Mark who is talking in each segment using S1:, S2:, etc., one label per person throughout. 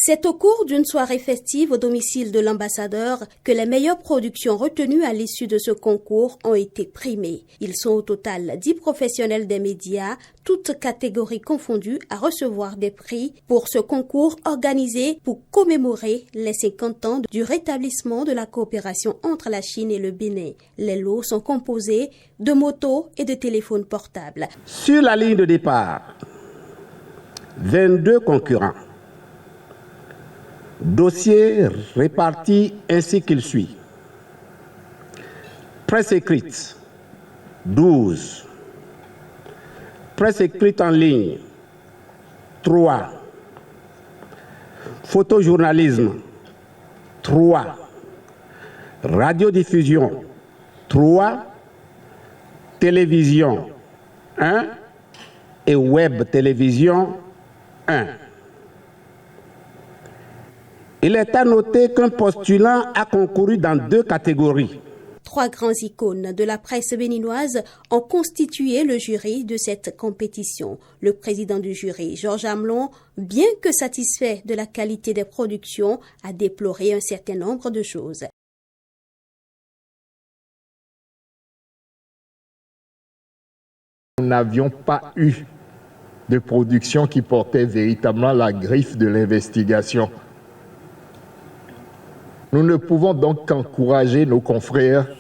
S1: C'est au cours d'une soirée festive au domicile de l'ambassadeur que les meilleures productions retenues à l'issue de ce concours ont été primées. Ils sont au total 10 professionnels des médias, toutes catégories confondues, à recevoir des prix pour ce concours organisé pour commémorer les 50 ans du rétablissement de la coopération entre la Chine et le Bénin. Les lots sont composés de motos et de téléphones portables.
S2: Sur la ligne de départ, 22 concurrents. Dossier réparti ainsi qu'il suit. Presse écrite, 12. Presse écrite en ligne, 3. Photojournalisme, 3. Radiodiffusion, 3. Télévision, 1. Et web télévision, 1. Il est à noter qu'un postulant a concouru dans 2 catégories.
S1: 3 grands icônes de la presse béninoise ont constitué le jury de cette compétition. Le président du jury, Georges Amelon, bien que satisfait de la qualité des productions, a déploré un certain nombre de choses.
S3: Nous n'avions pas eu de production qui portait véritablement la griffe de l'investigation. Nous ne pouvons donc qu'encourager nos confrères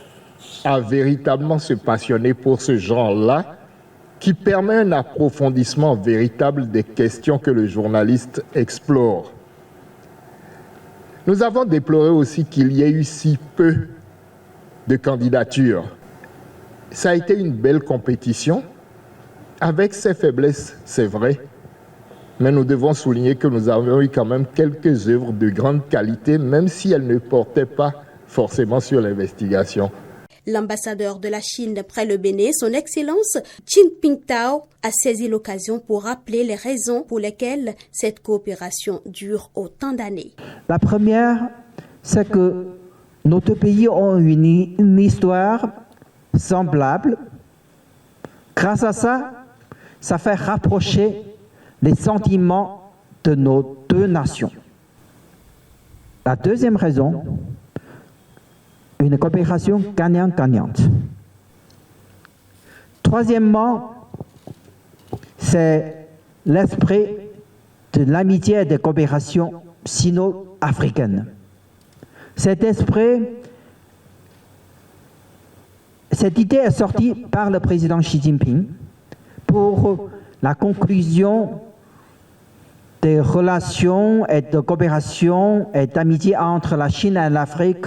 S3: à véritablement se passionner pour ce genre-là, qui permet un approfondissement véritable des questions que le journaliste explore. Nous avons déploré aussi qu'il y ait eu si peu de candidatures. Ça a été une belle compétition, avec ses faiblesses, c'est vrai. Mais nous devons souligner que nous avons eu quand même quelques œuvres de grande qualité, même si elles ne portaient pas forcément sur l'investigation.
S1: L'ambassadeur de la Chine près le Bénin, son Excellence Chin Pingtao, a saisi l'occasion pour rappeler les raisons pour lesquelles cette coopération dure autant d'années.
S4: La première, c'est que nos 2 pays ont une histoire semblable. Grâce à ça, ça fait rapprocher les sentiments de nos 2 nations. La deuxième raison, une coopération gagnant-gagnante. Troisièmement, c'est l'esprit de l'amitié et de coopération sino-africaine. Cet esprit, cette idée est sortie par le président Xi Jinping pour la conclusion des relations et de coopération et d'amitié entre la Chine et l'Afrique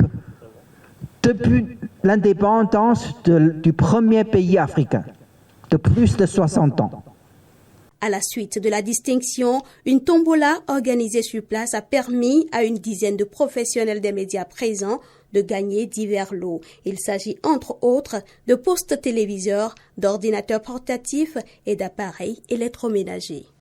S4: depuis l'indépendance du premier pays africain, de plus de 60 ans.
S1: À la suite de la distinction, une tombola organisée sur place a permis à une dizaine de professionnels des médias présents de gagner divers lots. Il s'agit entre autres de postes téléviseurs, d'ordinateurs portatifs et d'appareils électroménagers.